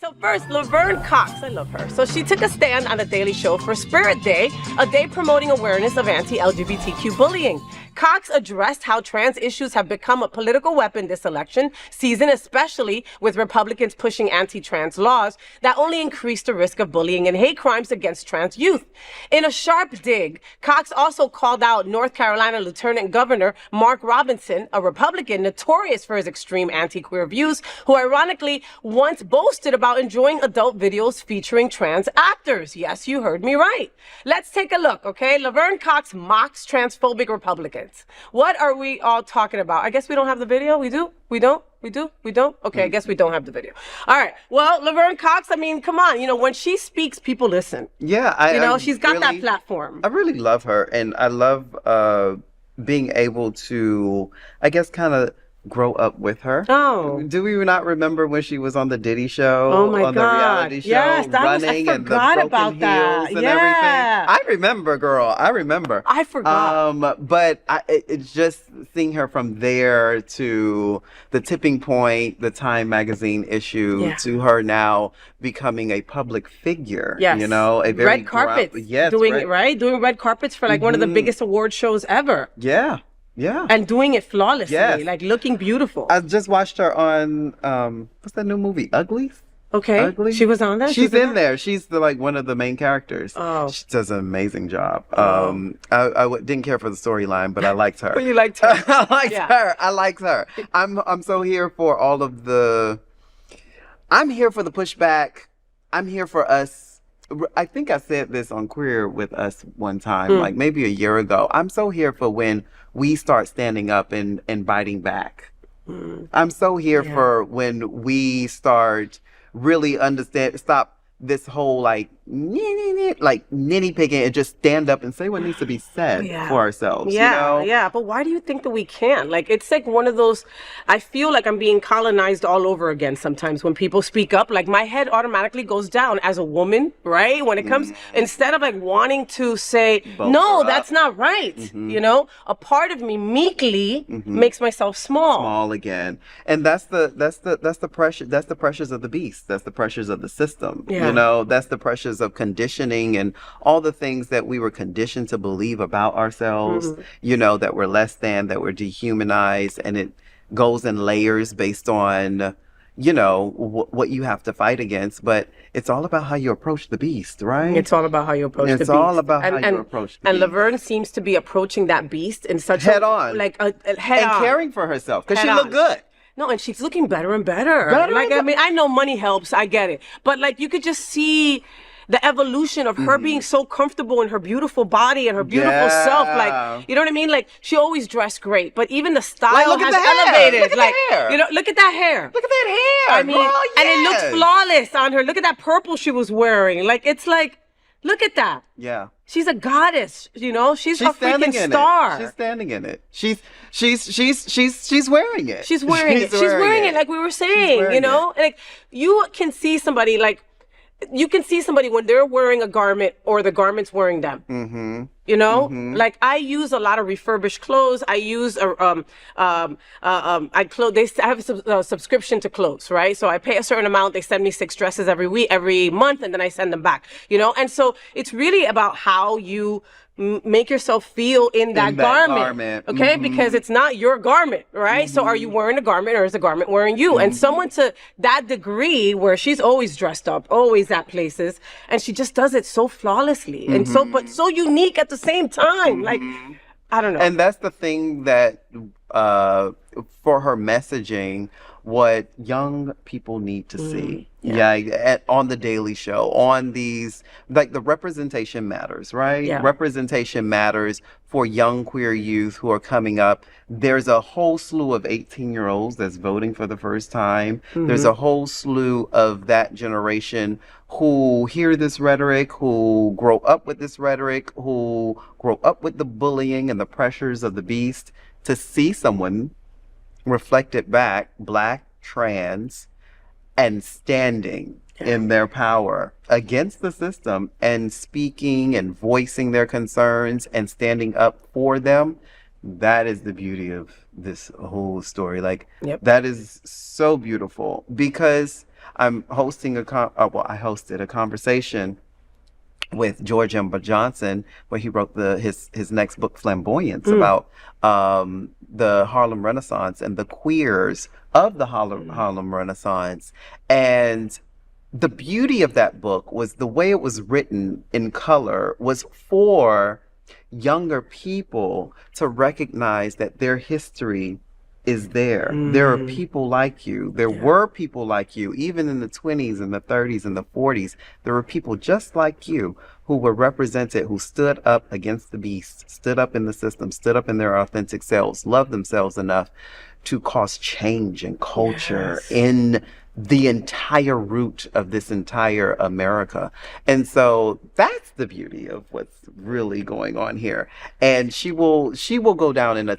So first, Laverne Cox, I love her. So she took a stand on The Daily Show for Spirit Day, a day promoting awareness of anti-LGBTQ bullying. Cox addressed how trans issues have become a political weapon this election season, especially with Republicans pushing anti-trans laws that only increase the risk of bullying and hate crimes against trans youth. In a sharp dig, Cox also called out North Carolina Lieutenant Governor Mark Robinson, a Republican notorious for his extreme anti-queer views, who ironically once boasted about enjoying adult videos featuring trans actors. Yes, you heard me right. Let's take a look, okay? Laverne Cox mocks transphobic Republicans. What are we all talking about? I guess we don't have the video. We do? We don't? We do? We don't? Okay, I guess we don't have the video. All right. Well, Laverne Cox, I mean, come on. You know, when she speaks, people listen. Yeah. She's got that platform. I really love her. And I love being able to, I guess, kind of grow up with her. Oh. Do we not remember when she was on the Diddy show? Oh my on the reality show? Yes, running I and the forgot broken about that. heels and Yeah. everything. I remember, girl. I remember. I forgot. But it's just seeing her from there to the tipping point, the Time magazine issue, to her now becoming a public figure. Yes. You know, a very red carpets. Yes, doing it right, doing red carpets for like one of the biggest award shows ever. Yeah. Yeah. And doing it flawlessly, Yes. like looking beautiful. I just watched her on what's that new movie? Uglies? Okay. Ugly? She was on that? She's in there. She's one of the main characters. Oh. She does an amazing job. Didn't care for the storyline, but I liked her. But you liked her. I liked her. I liked her. I'm so here for all of the I'm here for the pushback. I'm here for us. I think I said this on Queer with Us one time, like maybe a year ago. I'm so here for when we start standing up and biting back. I'm so here for when we start really stop this whole nitty picking and just stand up and say what needs to be said for ourselves. Yeah, you know? yeah. But why do you think that we can't? Like, it's like one of those, I feel like I'm being colonized all over again sometimes when people speak up. Like, my head automatically goes down as a woman, right? When it comes, instead of like wanting to say, no, that's not right. You know, a part of me meekly makes myself small. Small again. And that's the pressure. That's the pressures of the beast. That's the pressures of the system. Yeah. You know, that's the pressures of conditioning and all the things that we were conditioned to believe about ourselves, you know, that we're less than, that we're dehumanized, and it goes in layers based on, you know, what you have to fight against. But it's all about how you approach the beast, right? It's all about how you approach the beast. It's all about how you approach the beast. And Laverne seems to be approaching that beast in such head on. Like a head on. And caring for herself, because she Head looked on. good. No, and she's looking better and better. I mean, I know money helps. I get it. But like, you could just see the evolution of her being so comfortable in her beautiful body and her beautiful self. Like, you know what I mean? Like, she always dressed great, but even the style has elevated. Look at the hair. You know, look at that hair. Look at that hair. I mean, and it looks flawless on her. Look at that purple she was wearing. Like, it's like, look at that. Yeah. She's a goddess, you know. She's a freaking star. She's standing in it. She's wearing it. She's wearing it. She's wearing it, like we were saying, you know. Like, you can see somebody when they're wearing a garment or the garment's wearing them. You know, like I use a lot of refurbished clothes. I use they have a subscription to clothes, right? So I pay a certain amount. They send me 6 dresses every month, and then I send them back. You know, and so it's really about how you make yourself feel in that garment. Okay, because it's not your garment, right? So are you wearing a garment, or is the garment wearing you? And someone to that degree where she's always dressed up, always at places, and she just does it so flawlessly and but so unique at the same time. Like, I don't know. And that's the thing that for her messaging, what young people need to see. On the Daily Show, on these, like, the representation matters, right? Yeah. Representation matters for young queer youth who are coming up. There's a whole slew of 18-year-olds that's voting for the first time. There's a whole slew of that generation who hear this rhetoric, who grow up with this rhetoric, who grow up with the bullying and the pressures of the beast. To see someone reflected back, Black, trans, and standing in their power against the system and speaking and voicing their concerns and standing up for them, that is the beauty of this whole story. Like, that is so beautiful, because I'm hosting I hosted a conversation with George M. Johnson, where he wrote his next book, Flamboyance, about the Harlem Renaissance and the queers of the Harlem Renaissance. And the beauty of that book was the way it was written in color was for younger people to recognize that their history is there. There are people like you. There were people like you, even in the 20s and the 30s and the 40s. There were people just like you who were represented, who stood up against the beast, stood up in the system, stood up in their authentic selves, loved themselves enough to cause change and culture in the entire root of this entire America. And so that's the beauty of what's really going on here. And she will go down in a